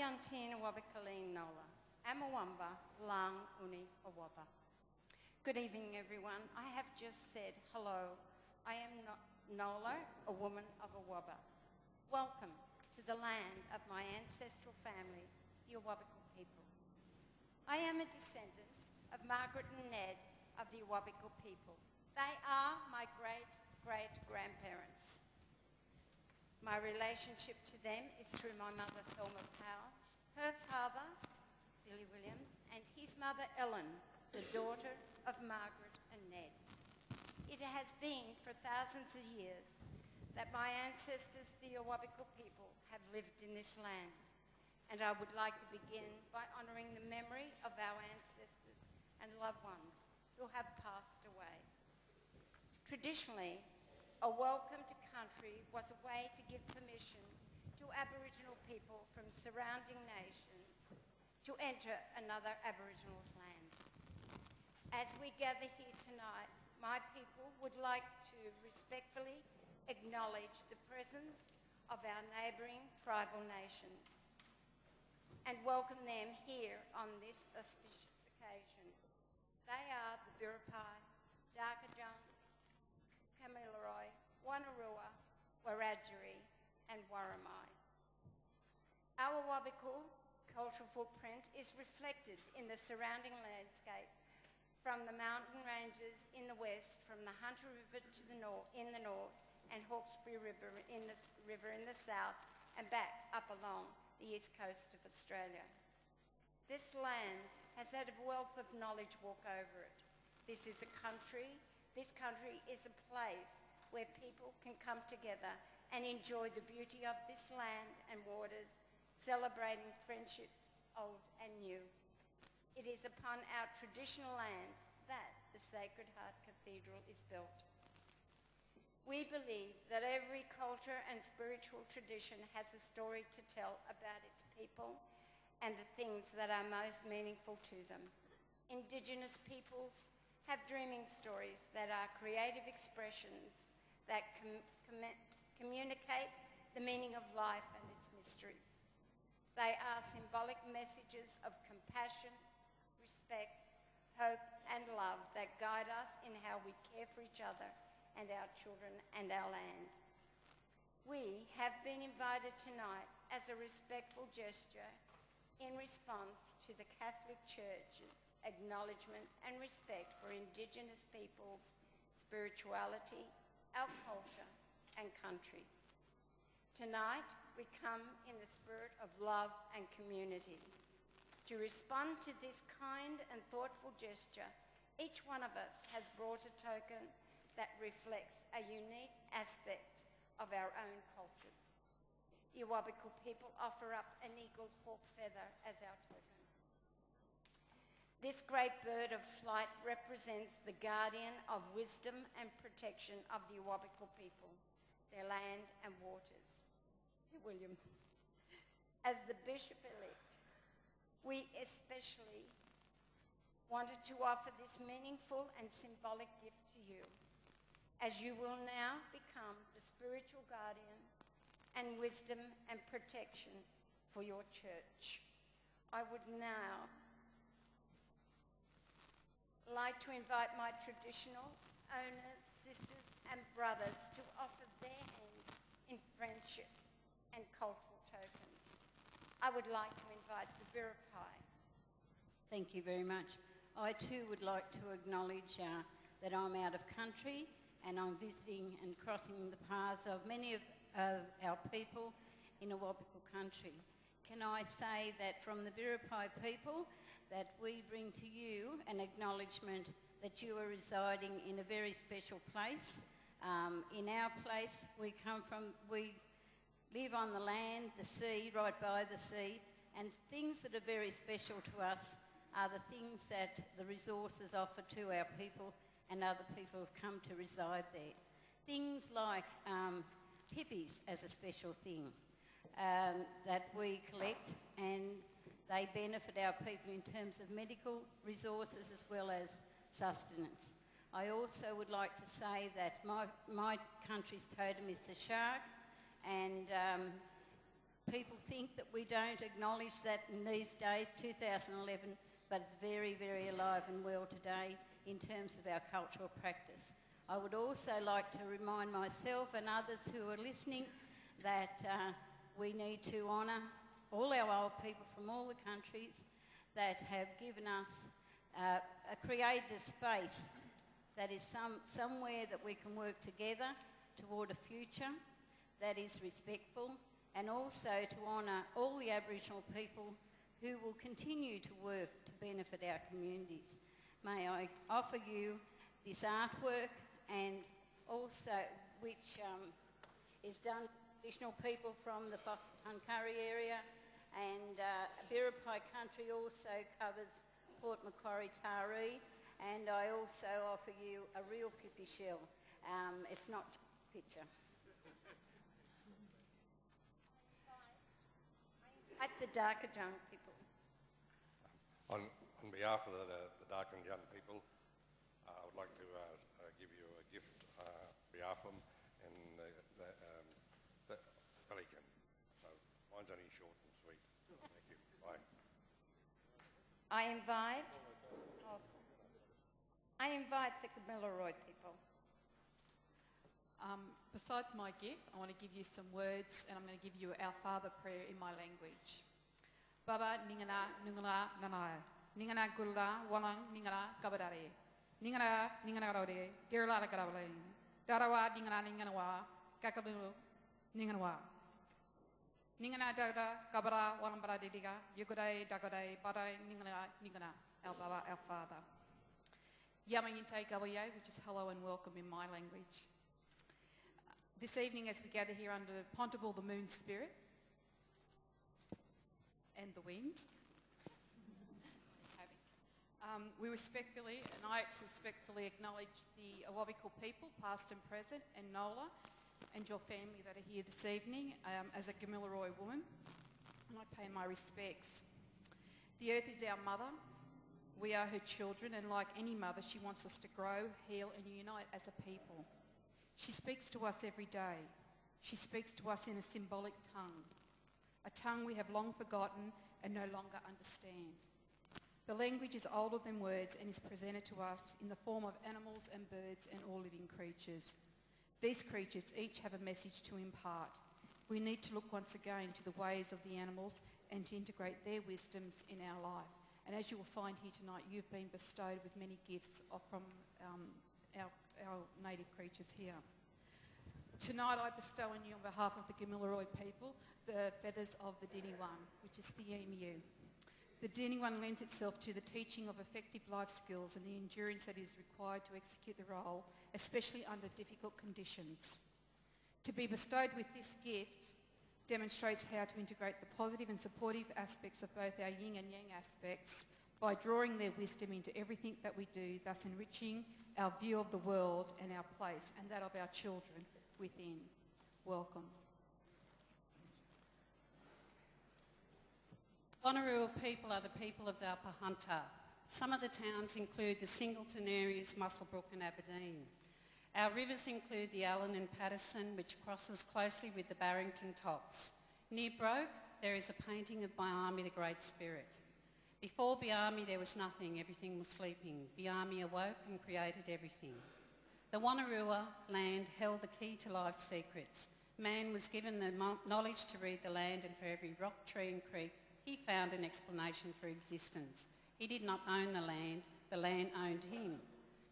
Yantina Wabakaleen Nola, Amawamba, Lang Uni Awaba. Good evening, everyone. I have just said hello. I am Nola, a woman of Awaba. Welcome to the land of my ancestral family, the Awabakal people. I am a descendant of Margaret and Ned of the Awabakal people. They are my great-great-grandparents. My relationship to them is through my mother, Thelma Powell, her father, Billy Williams, and his mother, Ellen, the daughter of Margaret and Ned. It has been for thousands of years that my ancestors, the Awabakal people, have lived in this land. And I would like to begin by honouring the memory of our ancestors and loved ones who have passed away. Traditionally, a welcome to country was a way to give permission to Aboriginal people from surrounding nations to enter another Aboriginal's land. As we gather here tonight, my people would like to respectfully acknowledge the presence of our neighbouring tribal nations and welcome them here on this auspicious occasion. They are the Biripi, Darkajung, Kamilaroi, Wanarua, Wiradjuri and Warramai. Our Awabakal cultural footprint is reflected in the surrounding landscape from the mountain ranges in the west, from the Hunter River to the north, in the north, and Hawkesbury River in the south, and back up along the east coast of Australia. This land has had a wealth of knowledge walk over it. This country is a place where people can come together and enjoy the beauty of this land and waters, celebrating friendships old and new. It is upon our traditional lands that the Sacred Heart Cathedral is built. We believe that every culture and spiritual tradition has a story to tell about its people and the things that are most meaningful to them. Indigenous peoples have dreaming stories that are creative expressions that communicate the meaning of life and its mysteries. They are symbolic messages of compassion, respect, hope and love that guide us in how we care for each other and our children and our land. We have been invited tonight as a respectful gesture in response to the Catholic Church's acknowledgement and respect for Indigenous peoples' spirituality, our culture and country. Tonight, we come in the spirit of love and community. To respond to this kind and thoughtful gesture, each one of us has brought a token that reflects a unique aspect of our own cultures. The Awabakal people offer up an eagle hawk feather as our token. This great bird of flight represents the guardian of wisdom and protection of the Awabakal people, their land and waters. Sir William, as the Bishop-elect, we especially wanted to offer this meaningful and symbolic gift to you, as you will now become the spiritual guardian and wisdom and protection for your church. I would now like to invite my traditional owners, sisters and brothers to offer their hand in friendship and cultural tokens. I would like to invite the Biripi. Thank you very much. I too would like to acknowledge that I'm out of country and I'm visiting and crossing the paths of many of our people in Awabakal country. Can I say that from the Biripi people that we bring to you an acknowledgement that you are residing in a very special place. In our place we live on the land, the sea, right by the sea, and things that are very special to us are the things that the resources offer to our people and other people who have come to reside there. Things like pippies as a special thing that we collect, and they benefit our people in terms of medical resources as well as sustenance. I also would like to say that my country's totem is the shark, and people think that we we don't acknowledge that in these days, 2011, but it's very, very alive and well today in terms of our cultural practice. I would also like to remind myself and others who are listening that we need to honour all our old people from all the countries that have given us created a space that is somewhere that we can work together toward a future that is respectful, and also to honour all the Aboriginal people who will continue to work to benefit our communities. May I offer you this artwork, and also which is done by traditional people from the Foster-Tuncurry area, and Biripi country also covers Port Macquarie Taree, and I also offer you a real pipi shell. It's not just a picture. At the darker young people. On behalf of the dark and young people, I would like to give you a gift on behalf of them, and the pelican. So mine's only short and sweet. Thank you. Bye. I invite the Gamilaroi people. Besides my gift, I want to give you some words, and I'm going to give you our Father prayer in my language. Baba ningana nungana nanaya. Ningana gulda walang ningana kabadare. Ningana ningana rode. Dirla garabalain. Darawa ningana ninganawa. Kakalu ninganawa. Ningana dada kabara walang baradiga. Yugodai dagodai badai ningana. Our Baba, our Father. Yamayinte gawaye, which is hello and welcome in my language. This evening, as we gather here under Pontable, the moon spirit, and the wind, we respectfully, and I respectfully acknowledge the Awabakal people, past and present, and Nola, and your family that are here this evening, as a Gamilaroi woman, and I pay my respects. The earth is our mother. We are her children, and like any mother, she wants us to grow, heal, and unite as a people. She speaks to us every day. She speaks to us in a symbolic tongue, a tongue we have long forgotten and no longer understand. The language is older than words and is presented to us in the form of animals and birds and all living creatures. These creatures each have a message to impart. We need to look once again to the ways of the animals and to integrate their wisdoms in our life. And as you will find here tonight, you've been bestowed with many gifts from our native creatures here. Tonight I bestow on you on behalf of the Gamilaroi people the feathers of the Diniwan, which is the emu. The Diniwan lends itself to the teaching of effective life skills and the endurance that is required to execute the role, especially under difficult conditions. To be bestowed with this gift demonstrates how to integrate the positive and supportive aspects of both our yin and yang aspects by drawing their wisdom into everything that we do, thus enriching our view of the world and our place, and that of our children within. Welcome. Wanneroo people are the people of the Upper Hunter. Some of the towns include the Singleton areas, Muswellbrook and Aberdeen. Our rivers include the Allen and Patterson, which crosses closely with the Barrington Tops. Near Broke, there is a painting of Biami, the Great Spirit. Before Biami, there was nothing, everything was sleeping. Biami awoke and created everything. The Wanneroo land held the key to life's secrets. Man was given the knowledge to read the land, and for every rock, tree and creek, he found an explanation for existence. He did not own the land owned him.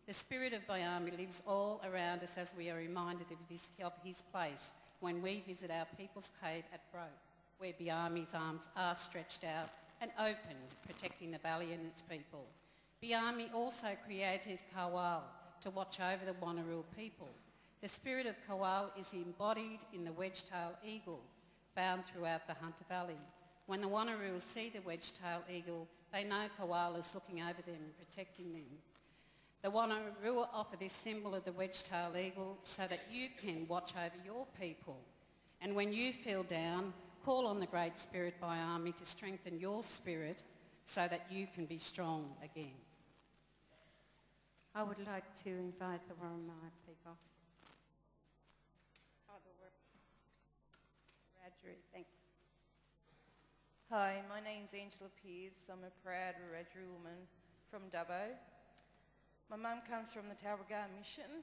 The spirit of Biami lives all around us as we are reminded of his place when we visit our people's cave at Broke, where Biami's arms are stretched out and open, protecting the valley and its people. Biami also created Kawal to watch over the Wanneroo people. The spirit of Kawal is embodied in the wedge-tailed eagle found throughout the Hunter Valley. When the Wanneroo see the wedge-tailed eagle, they know Kawal is looking over them and protecting them. The Wanneroo offer this symbol of the wedge-tailed eagle so that you can watch over your people. And when you feel down, call on the Great Spirit Biami to strengthen your spirit so that you can be strong again. I would like to invite the Warramai people. Oh, the Wiradjuri, thank you. Hi, my name's Angela Pearce. I'm a proud Wiradjuri woman from Dubbo. My mum comes from the Talbragar Mission.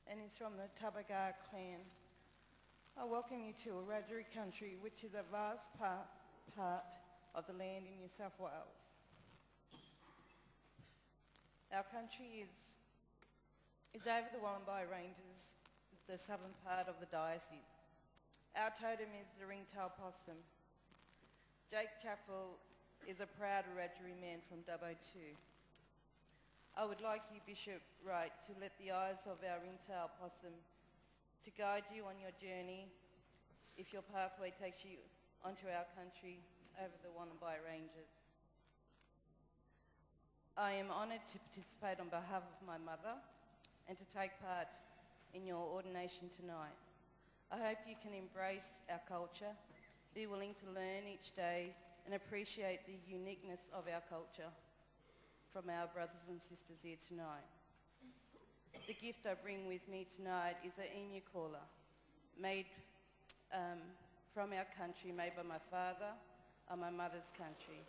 And is from the Talbragar clan. I welcome you to Wiradjuri country, which is a vast part of the land in New South Wales. Our country is over the Wollombi Ranges, the southern part of the diocese. Our totem is the ringtail possum. Jake Chappell is a proud Wiradjuri man from Dubbo too. I would like you, Bishop Wright, to let the eyes of our ringtail possum to guide you on your journey if your pathway takes you onto our country over the Wollombi Ranges. I am honoured to participate on behalf of my mother and to take part in your ordination tonight. I hope you can embrace our culture, be willing to learn each day and appreciate the uniqueness of our culture from our brothers and sisters here tonight. The gift I bring with me tonight is an emu caller made from our country, made by my father on my mother's country,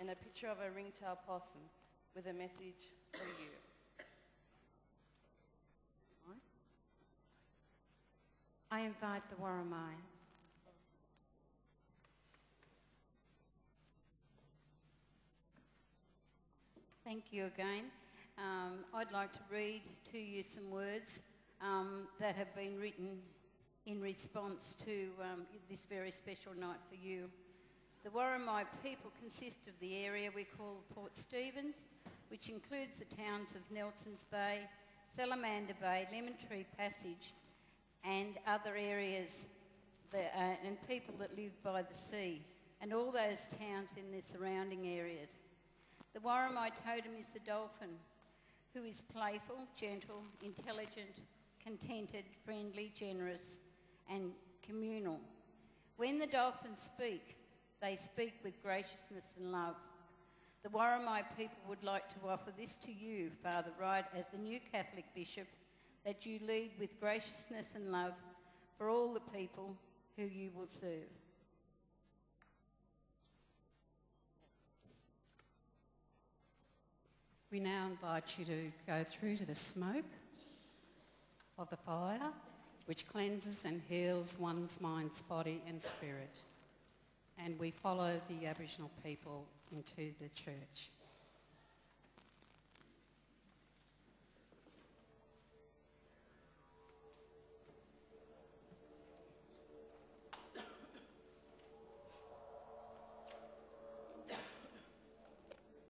and a picture of a ringtail possum with a message for you. I invite the Warramai. Thank you again. I'd like to read to you some words that have been written in response to this very special night for you. The Warramai people consist of the area we call Port Stephens, which includes the towns of Nelsons Bay, Salamander Bay, Lemon Tree Passage, and other areas and people that live by the sea, and all those towns in the surrounding areas. The Warramai totem is the dolphin, who is playful, gentle, intelligent, contented, friendly, generous, and communal. When the dolphins speak, they speak with graciousness and love. The Warramai people would like to offer this to you, Father Wright, as the new Catholic Bishop, that you lead with graciousness and love for all the people who you will serve. We now invite you to go through to the smoke of the fire, which cleanses and heals one's mind, body and spirit. And we follow the Aboriginal people into the church.